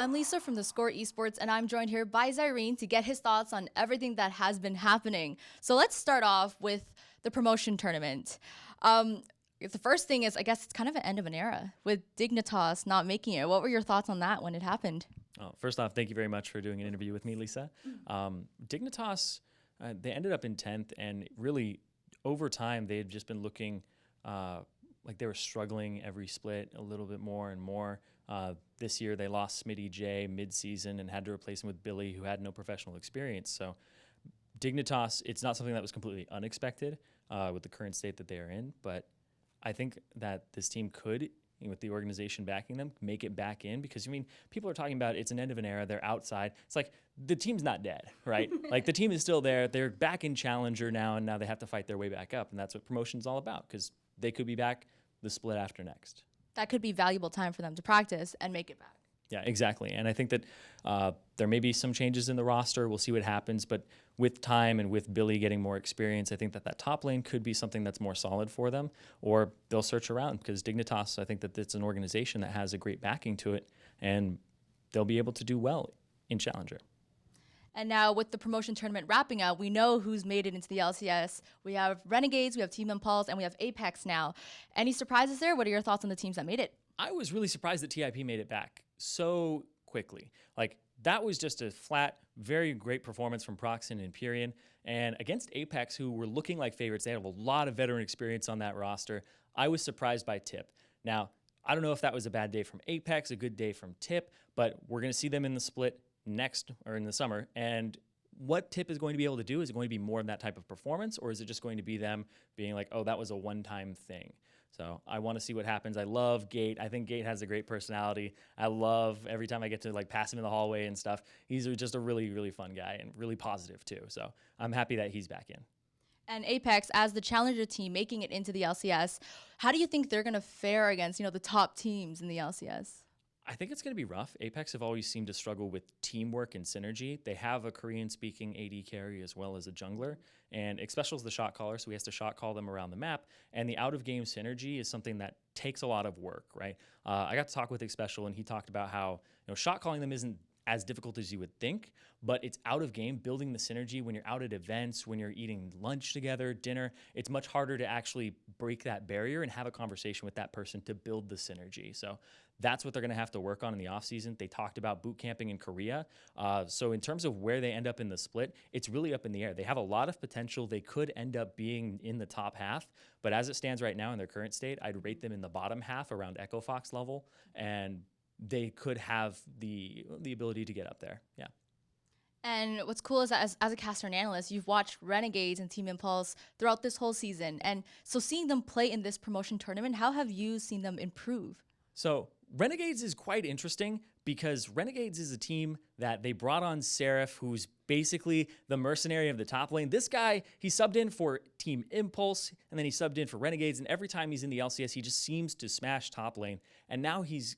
I'm Lisa from theScore eSports, and I'm joined here by Zirene to get his thoughts on everything that has been happening. So let's start off with the promotion tournament. The first thing is, I guess it's kind of an end of an era with Dignitas not making it. What were your thoughts on that when it happened? First off, thank you very much for doing an interview with me, Lisa. Dignitas, they ended up in 10th, and really over time they had just been looking like they were struggling every split a little bit more and more. This year they lost Smitty J mid-season and had to replace him with Billy, who had no professional experience. So Dignitas, it's not something that was completely unexpected with the current state that they are in, but I think that this team could, with the organization backing them, make it back in, because, I mean, people are talking about it's an end of an era, they're outside. It's like the team's not dead, right? Like the team is still there. They're back in Challenger now, and now they have to fight their way back up, and that's what promotion's all about, because they could be back the split after next. That could be valuable time for them to practice and make it back. Yeah, exactly. And I think that there may be some changes in the roster. We'll see what happens. But with time and with Billy getting more experience, I think that that top lane could be something that's more solid for them. Or they'll search around, because Dignitas, I think that it's an organization that has a great backing to it, and they'll be able to do well in Challenger. And now with the promotion tournament wrapping up, we know who's made it into the LCS. We have Renegades, we have Team Impulse, and we have Apex now. Any surprises there? What are your thoughts on the teams that made it? I was really surprised that TIP made it back so quickly. Like, that was just a flat, very great performance from Proxen and Empyrean. And against Apex, who were looking like favorites, they have a lot of veteran experience on that roster. I was surprised by Tip. Now, I don't know if that was a bad day from Apex, a good day from Tip, but we're going to see them in the split next, or in the summer. And what Tip is going to be able to do, is it going to be more of that type of performance, or is it just going to be them being like, oh, that was a one-time thing? So I want to see what happens. I love Gate. I think Gate has a great personality. I love every time I get to like pass him in the hallway and stuff. He's just a really, really fun guy and really positive too. So I'm happy that he's back in. And Apex, as the challenger team making it into the LCS, how do you think they're going to fare against, the top teams in the LCS? I think it's going to be rough. Apex have always seemed to struggle with teamwork and synergy. They have a Korean-speaking AD carry as well as a jungler, and Xpecial is the shot caller, so he has to shot call them around the map, and the out-of-game synergy is something that takes a lot of work, right? I got to talk with Xpecial, and he talked about how shot calling them isn't as difficult as you would think, but it's out of game, building the synergy when you're out at events, when you're eating lunch together, dinner. It's much harder to actually break that barrier and have a conversation with that person to build the synergy. So that's what they're going to have to work on in the offseason. They talked about boot camping in Korea. So in terms of where they end up in the split, it's really up in the air. They have a lot of potential. They could end up being in the top half, but as it stands right now in their current state, I'd rate them in the bottom half, around Echo Fox level, and they could have the ability to get up there. Yeah. And what's cool is that as a caster and analyst, you've watched Renegades and Team Impulse throughout this whole season. And so seeing them play in this promotion tournament, how have you seen them improve? So Renegades is quite interesting, because Renegades is a team that they brought on Seraph, who's basically the mercenary of the top lane. This guy, he subbed in for Team Impulse, and then he subbed in for Renegades, and every time he's in the LCS, he just seems to smash top lane. And now he's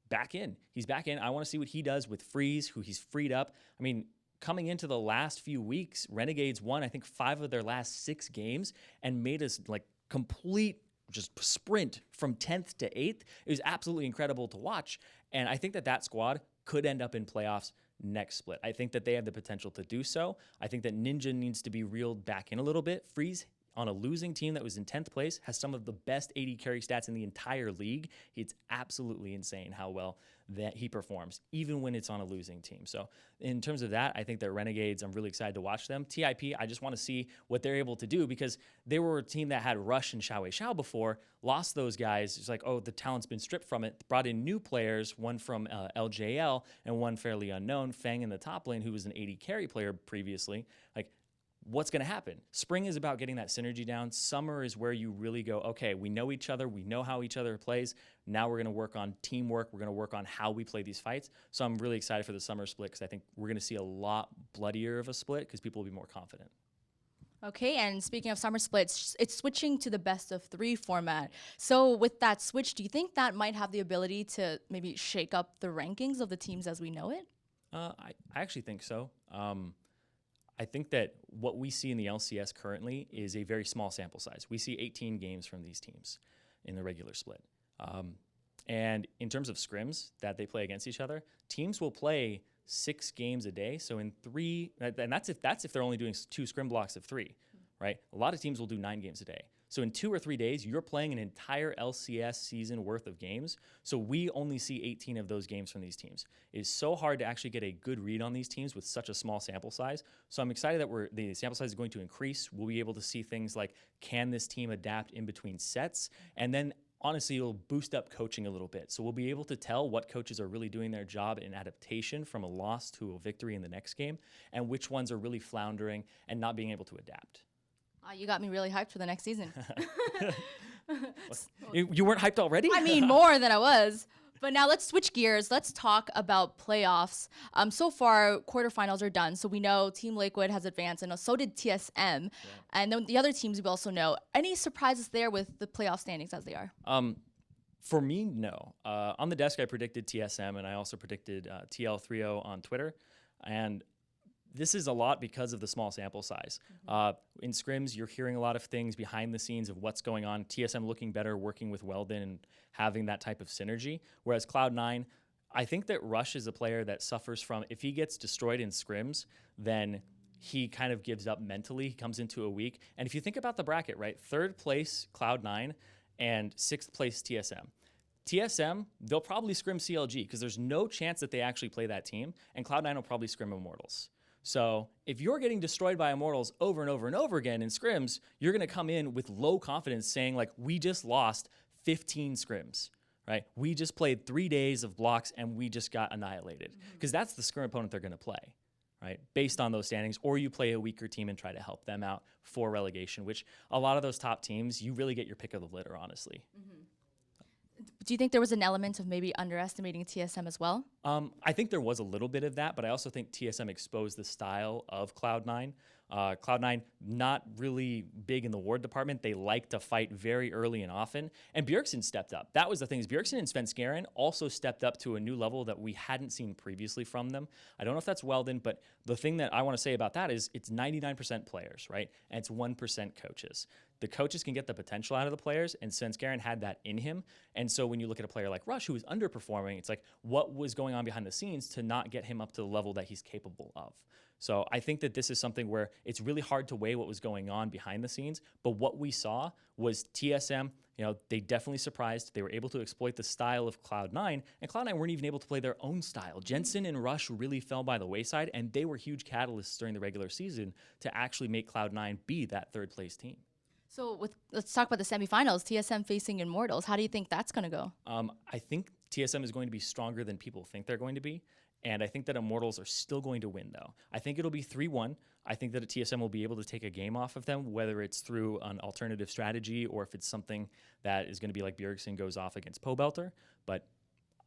back in. He's back in. I want to see what he does with Freeze, who he's freed up. I mean, coming into the last few weeks, Renegades won, I think, 5 of their last 6 games and made us like complete just sprint from 10th to 8th. It was absolutely incredible to watch. And I think that that squad could end up in playoffs next split. I think that they have the potential to do so. I think that Ninja needs to be reeled back in a little bit. Freeze, on a losing team that was in 10th place, has some of the best AD carry stats in the entire league. It's absolutely insane how well that he performs, even when it's on a losing team. So in terms of that, I think that Renegades, I'm really excited to watch them. TIP, I just want to see what they're able to do, because they were a team that had Rush and Xiao Wei Xiao before, lost those guys. It's like, oh, the talent's been stripped from it. Brought in new players, one from LJL and one fairly unknown, Fang in the top lane, who was an AD carry player previously. Like, what's going to happen? Spring is about getting that synergy down. Summer is where you really go, okay, we know each other. We know how each other plays. Now we're going to work on teamwork. We're going to work on how we play these fights. So I'm really excited for the summer split, because I think we're going to see a lot bloodier of a split, because people will be more confident. Okay, and speaking of summer splits, it's switching to the best of 3 format. So with that switch, do you think that might have the ability to maybe shake up the rankings of the teams as we know it? I actually think so. I think that what we see in the LCS currently is a very small sample size. We see 18 games from these teams in the regular split. And in terms of scrims that they play against each other, teams will play 6 games a day. So in 3, and that's if they're only doing 2 scrim blocks of 3, right? A lot of teams will do 9 games a day. So in 2 or 3 days, you're playing an entire LCS season worth of games. So we only see 18 of those games from these teams. It is so hard to actually get a good read on these teams with such a small sample size. So I'm excited that the sample size is going to increase. We'll be able to see things like, can this team adapt in between sets? And then honestly, it'll boost up coaching a little bit. So we'll be able to tell what coaches are really doing their job in adaptation from a loss to a victory in the next game, and which ones are really floundering and not being able to adapt. You got me really hyped for the next season. You weren't hyped already? I mean, more than I was. But now let's switch gears. Let's talk about playoffs. So far, quarterfinals are done. So we know Team Liquid has advanced, and so did TSM. Yeah. And then the other teams we also know. Any surprises there with the playoff standings as they are? For me, no. On the desk, I predicted TSM, and I also predicted TL30 on Twitter. And this is a lot because of the small sample size. In scrims, you're hearing a lot of things behind the scenes of what's going on. TSM looking better, working with Weldon, and having that type of synergy. Whereas Cloud9, I think that Rush is a player that suffers from, if he gets destroyed in scrims, then he kind of gives up mentally. He comes into a week. And if you think about the bracket, right, 3rd place Cloud9 and 6th place TSM. TSM, they'll probably scrim CLG because there's no chance that they actually play that team. And Cloud9 will probably scrim Immortals. So if you're getting destroyed by Immortals over and over and over again in scrims, you're going to come in with low confidence saying, like, we just lost 15 scrims, right? We just played 3 days of blocks and we just got annihilated. Because that's the scrim opponent they're going to play, right? Based on those standings. Or you play a weaker team and try to help them out for relegation, which a lot of those top teams, you really get your pick of the litter, honestly. Do you think there was an element of maybe underestimating TSM as well? I think there was a little bit of that, but I also think TSM exposed the style of Cloud9. Cloud9, not really big in the ward department. They like to fight very early and often. And Bjergsen stepped up. That was the thing. Bjergsen and Svenskeren also stepped up to a new level that we hadn't seen previously from them. I don't know if that's Weldon, but the thing that I want to say about that is it's 99% players, right? And it's 1% coaches. The coaches can get the potential out of the players, and Svenskeren had that in him. And so when you look at a player like Rush, who was underperforming, it's like, what was going on behind the scenes to not get him up to the level that he's capable of? So I think that this is something where it's really hard to weigh what was going on behind the scenes. But what we saw was TSM, they definitely surprised. They were able to exploit the style of Cloud9, and Cloud9 weren't even able to play their own style. Jensen and Rush really fell by the wayside, and they were huge catalysts during the regular season to actually make Cloud9 be that 3rd place team. So let's talk about the semifinals, TSM facing Immortals. How do you think that's going to go? I think TSM is going to be stronger than people think they're going to be. And I think that Immortals are still going to win, though. I think it'll be 3-1. I think that a TSM will be able to take a game off of them, whether it's through an alternative strategy or if it's something that is going to be like Bjergsen goes off against Pobelter. But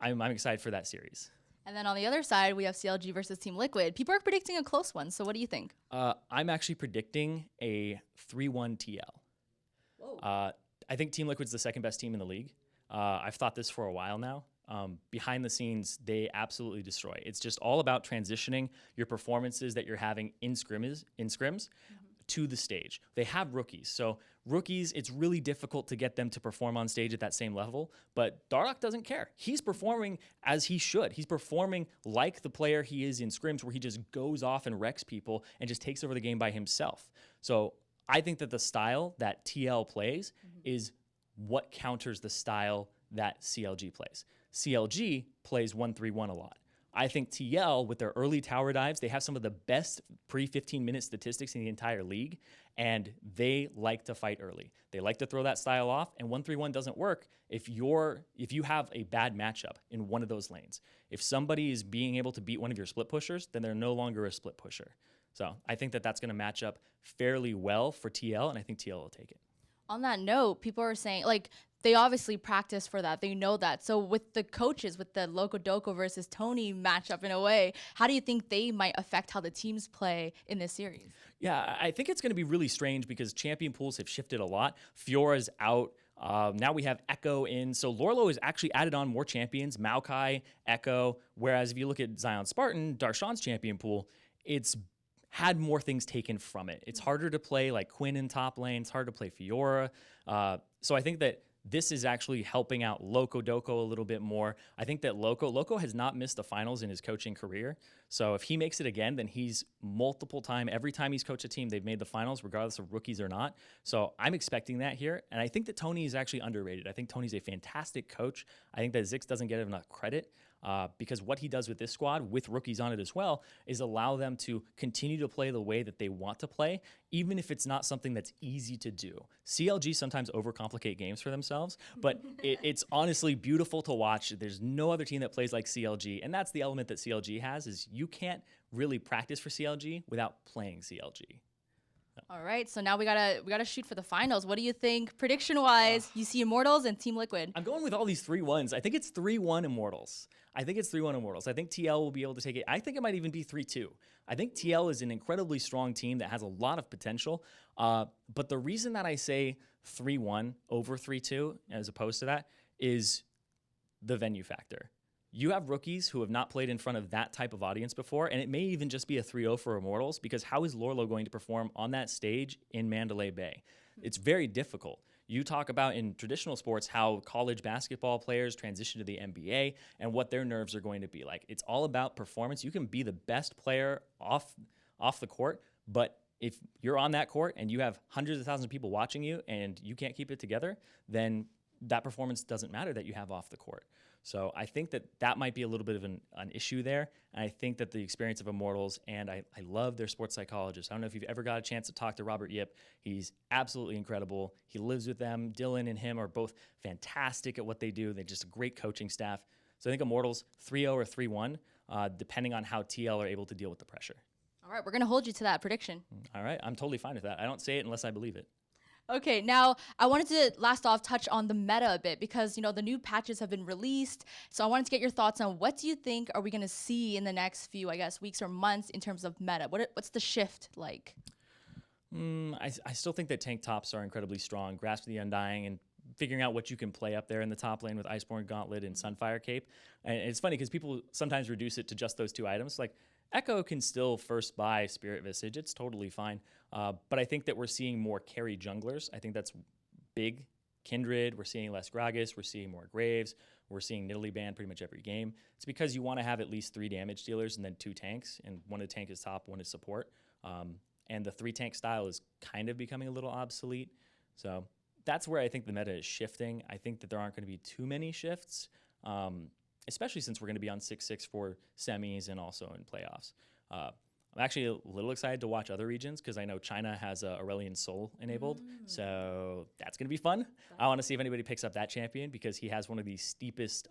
I'm excited for that series. And then on the other side, we have CLG versus Team Liquid. People are predicting a close one. So what do you think? I'm actually predicting a 3-1 TL. Whoa. I think Team Liquid's the 2nd best team in the league. I've thought this for a while now. Behind the scenes, they absolutely destroy. It's just all about transitioning your performances that you're having in scrims to the stage. They have rookies. So rookies, it's really difficult to get them to perform on stage at that same level. But Dardoch doesn't care. He's performing as he should. He's performing like the player he is in scrims, where he just goes off and wrecks people and just takes over the game by himself. So I think that the style that TL plays is what counters the style that CLG plays. CLG plays 1-3-1 a lot. I think TL, with their early tower dives, they have some of the best pre-15-minute statistics in the entire league, and they like to fight early. They like to throw that style off, and 1-3-1 doesn't work if you have a bad matchup in one of those lanes. If somebody is being able to beat one of your split pushers, then they're no longer a split pusher. So I think that that's going to match up fairly well for TL, and I think TL will take it. On that note, people are saying, they obviously practice for that. They know that. So with the coaches, with the Loco Doco versus Tony matchup in a way, how do you think they might affect how the teams play in this series? Yeah, I think it's going to be really strange because champion pools have shifted a lot. Fiora's out. Now we have Echo in. So Lorlo has actually added on more champions, Maokai, Echo. Whereas if you look at Zion Spartan, Darshan's champion pool, it's had more things taken from it. It's harder to play like Quinn in top lane. It's hard to play Fiora. So I think that this is actually helping out Loco Doco a little bit more. I think that Loco has not missed the finals in his coaching career. So if he makes it again, then he's every time he's coached a team, they've made the finals, regardless of rookies or not. So I'm expecting that here. And I think that Tony is actually underrated. I think Tony's a fantastic coach. I think that Zix doesn't get enough credit. Because what he does with this squad, with rookies on it as well, is allow them to continue to play the way that they want to play, even if it's not something that's easy to do. CLG sometimes overcomplicate games for themselves, but it's honestly beautiful to watch. There's no other team that plays like CLG, and that's the element that CLG has, is you can't really practice for CLG without playing CLG. All right, so now we gotta shoot for the finals. What do you think, prediction-wise? You see Immortals and Team Liquid. I'm going with all these 3-1s. I think it's 3-1 Immortals. I think TL will be able to take it. I think it might even be 3-2. I think TL is an incredibly strong team that has a lot of potential. But the reason that I say 3-1 over 3-2 as opposed to that is the venue factor. You have rookies who have not played in front of that type of audience before, and it may even just be a 3-0 for Immortals, because how is Lorlo going to perform on that stage in Mandalay Bay? It's very difficult. You talk about in traditional sports how college basketball players transition to the NBA and what their nerves are going to be like. It's all about performance. You can be the best player off the court, but if you're on that court and you have hundreds of thousands of people watching you and you can't keep it together, then that performance doesn't matter that you have off the court. So I think that might be a little bit of an issue there. And I think that the experience of Immortals, and I love their sports psychologist. I don't know if you've ever got a chance to talk to Robert Yip. He's absolutely incredible. He lives with them. Dylan and him are both fantastic at what they do. They're just a great coaching staff. So I think Immortals 3-0 or 3-1, depending on how TL are able to deal with the pressure. All right, we're going to hold you to that prediction. All right, I'm totally fine with that. I don't say it unless I believe it. Okay, now I wanted to last off touch on the meta a bit, because the new patches have been released. So I wanted to get your thoughts on what do you think are we going to see in the next few, weeks or months in terms of meta? What's the shift like? I still think that tank tops are incredibly strong. Grasp of the Undying and figuring out what you can play up there in the top lane with Iceborne Gauntlet and Sunfire Cape. And it's funny because people sometimes reduce it to just those two items. Like Echo can still first buy Spirit Visage. It's totally fine. But I think that we're seeing more carry junglers. I think that's big. Kindred, we're seeing less Gragas, we're seeing more Graves, we're seeing Nidalee ban pretty much every game. It's because you want to have at least 3 damage dealers and then 2 tanks, and one of the tank is top, one is support. And the 3-tank style is kind of becoming a little obsolete. So that's where I think the meta is shifting. I think that there aren't going to be too many shifts, especially since we're going to be on 6-6 for semis and also in playoffs. I'm actually a little excited to watch other regions because I know China has Aurelion Sol enabled, so that's going to be fun. I want to see if anybody picks up that champion because he has one of the steepest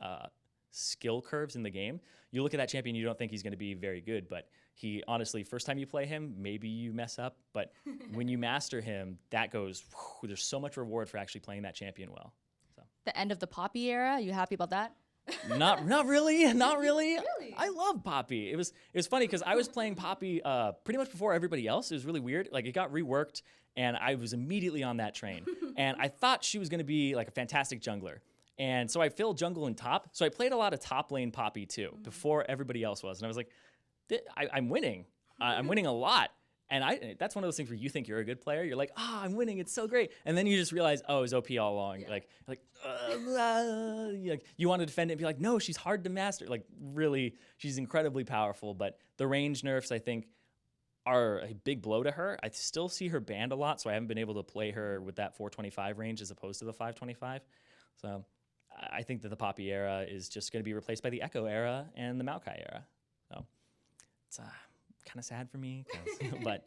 skill curves in the game. You look at that champion, you don't think he's going to be very good, but he honestly, first time you play him, maybe you mess up, but when you master him, that goes, whew, there's so much reward for actually playing that champion well. So. The end of the Poppy era, you happy about that? Not really. Really? I love Poppy. It was funny because I was playing Poppy pretty much before everybody else. It was really weird. Like it got reworked, and I was immediately on that train. And I thought she was going to be like a fantastic jungler. And so I filled jungle and top. So I played a lot of top lane Poppy too before everybody else was. And I was like, I'm winning. I'm winning a lot. And that's one of those things where you think you're a good player. You're like, I'm winning. It's so great. And then you just realize, it was OP all along. Yeah. Like you want to defend it and be like, no, she's hard to master. Like really, she's incredibly powerful. But the range nerfs, I think, are a big blow to her. I still see her banned a lot, so I haven't been able to play her with that 425 range as opposed to the 525. So I think that the Poppy era is just going to be replaced by the Echo era and the Maokai era. So it's kind of sad for me, but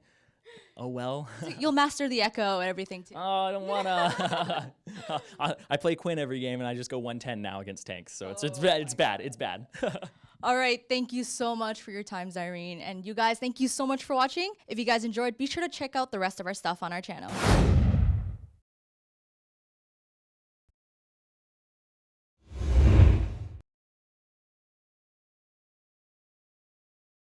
oh well. So you'll master the Echo and everything too. Oh, I don't want to. I play Quinn every game, and I just go 110 now against tanks. So it's bad. It's bad. All right, thank you so much for your time, Zirene. And you guys, thank you so much for watching. If you guys enjoyed, be sure to check out the rest of our stuff on our channel.